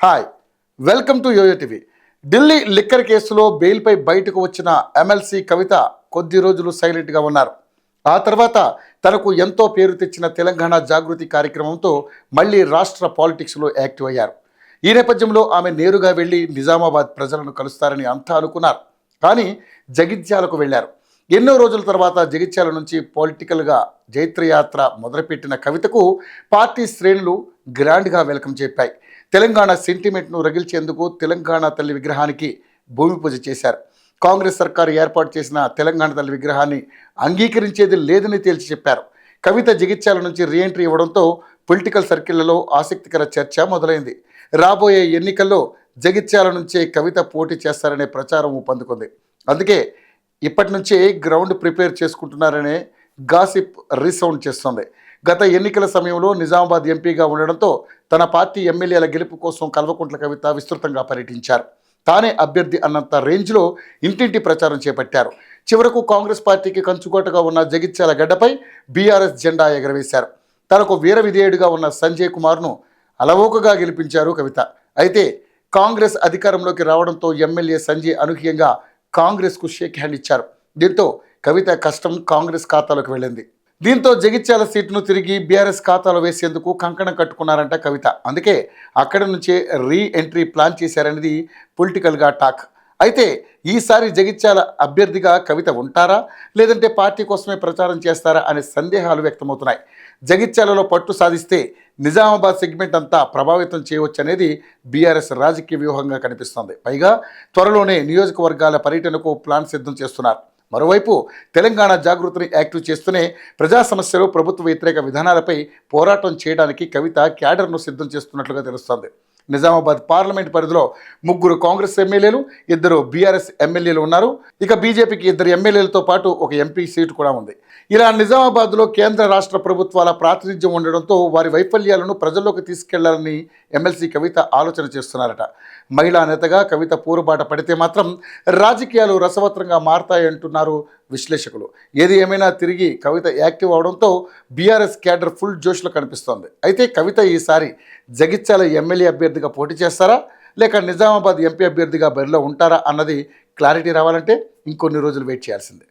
Hi, welcome to YoYo TV. Delhi liquor కేసులో బెయిల్పై బయటకు వచ్చిన ఎమ్మెల్సీ కవిత కొద్ది రోజులు సైలెంట్గా ఉన్నారు. ఆ తర్వాత తనకు ఎంతో పేరు తెచ్చిన తెలంగాణ జాగృతి కార్యక్రమంతో మళ్ళీ రాష్ట్ర పాలిటిక్స్లో యాక్టివ్ అయ్యారు. ఈ నేపథ్యంలో ఆమె నేరుగా వెళ్ళి నిజామాబాద్ ప్రజలను కలుస్తారని అంతా అనుకున్నారు. కానీ జగిత్యాలకు వెళ్ళారు. ఎన్నో రోజుల తర్వాత జగిత్యాల నుంచి పొలిటికల్గా జైత్రయాత్ర మొదలుపెట్టిన కవితకు పార్టీ శ్రేణులు గ్రాండ్గా వెల్కమ్ చెప్పాయి. తెలంగాణ సెంటిమెంట్ను రగిల్చేందుకు తెలంగాణ తల్లి విగ్రహానికి భూమి పూజ చేశారు. కాంగ్రెస్ సర్కారు ఏర్పాటు చేసిన తెలంగాణ తల్లి విగ్రహాన్ని అంగీకరించేది లేదని తేల్చి చెప్పారు. కవిత జగిత్యాల నుంచి రీఎంట్రీ ఇవ్వడంతో పొలిటికల్ సర్కిళ్లలో ఆసక్తికర చర్చ మొదలైంది. రాబోయే ఎన్నికల్లో జగిత్యాల నుంచే కవిత పోటీ చేస్తారనే ప్రచారం ఊపందుకుంది. అందుకే ఇప్పటి నుంచే గ్రౌండ్ ప్రిపేర్ చేసుకుంటున్నారనే గాసిప్ రీసౌండ్ చేస్తుంది. గత ఎన్నికల సమయంలో నిజామాబాద్ ఎంపీగా ఉండడంతో తన పార్టీ ఎమ్మెల్యేల గెలుపు కోసం కల్వకుంట్ల కవిత విస్తృతంగా పర్యటించారు. తానే అభ్యర్థి అన్నంత రేంజ్లో ఇంటింటి ప్రచారం చేపట్టారు. చివరకు కాంగ్రెస్ పార్టీకి కంచుకోటగా ఉన్న జగిత్యాల గడ్డపై బీఆర్ఎస్ జెండా ఎగరవేశారు. తనకు వీర విధేయుడిగా ఉన్న సంజయ్ కుమార్ను అలవోకగా గెలిపించారు కవిత. అయితే కాంగ్రెస్ అధికారంలోకి రావడంతో ఎమ్మెల్యే సంజయ్ అనూహ్యంగా కాంగ్రెస్కు షేక్ హ్యాండ్ ఇచ్చారు. దీంతో కవిత కష్టం కాంగ్రెస్ ఖాతాలోకి వెళ్ళింది. దీంతో జగిత్యాల సీటును తిరిగి బీఆర్ఎస్ ఖాతాలో వేసేందుకు కంకణం కట్టుకున్నారంట కవిత. అందుకే అక్కడి నుంచే రీ ఎంట్రీ ప్లాన్ చేశారనేది పొలిటికల్గా టాక్. అయితే ఈసారి జగిత్యాల అభ్యర్థిగా కవిత ఉంటారా, లేదంటే పార్టీ కోసమే ప్రచారం చేస్తారా అనే సందేహాలు వ్యక్తమవుతున్నాయి. జగిత్యాలలో పట్టు సాధిస్తే నిజామాబాద్ సెగ్మెంట్ అంతా ప్రభావితం చేయవచ్చు అనేది బీఆర్ఎస్ రాజకీయ వ్యూహంగా కనిపిస్తోంది. పైగా త్వరలోనే నియోజకవర్గాల పర్యటనకు ప్లాన్ సిద్ధం చేస్తున్నారు. మరోవైపు తెలంగాణ జాగృతిని యాక్టివ్ చేస్తూనే ప్రజా సమస్యలు, ప్రభుత్వ వ్యతిరేక విధానాలపై పోరాటం చేయడానికి కవిత క్యాడర్ను సిద్ధం చేస్తున్నట్లుగా తెలుస్తోంది. నిజామాబాద్ పార్లమెంట్ పరిధిలో 3 కాంగ్రెస్ ఎమ్మెల్యేలు, 2 బీఆర్ఎస్ ఎమ్మెల్యేలు ఉన్నారు. ఇక బీజేపీకి 2 ఎమ్మెల్యేలతో పాటు ఒక ఎంపీ సీటు కూడా ఉంది. ఇలా నిజామాబాద్లో కేంద్ర రాష్ట్ర ప్రభుత్వాల ప్రాతినిధ్యం ఉండడంతో వారి వైఫల్యాలను ప్రజల్లోకి తీసుకెళ్లాలని ఎమ్మెల్సీ కవిత ఆలోచన చేస్తున్నారట. మహిళా నేతగా కవిత పూరుబాట పడితే మాత్రం రాజకీయాలు రసవత్రంగా మారతాయంటున్నారు విశ్లేషకులు. ఏది ఏమైనా తిరిగి కవిత యాక్టివ్ అవడంతో బీఆర్ఎస్ క్యాడర్ ఫుల్ జోష్లో కనిపిస్తోంది. అయితే కవిత ఈసారి జగిత్యాల ఎమ్మెల్యే అభ్యర్థిగా పోటీ చేస్తారా, లేక నిజామాబాద్ ఎంపీ అభ్యర్థిగా బరిలో ఉంటారా అన్నది క్లారిటీ రావాలంటే ఇంకొన్ని రోజులు వెయిట్ చేయాల్సిందే.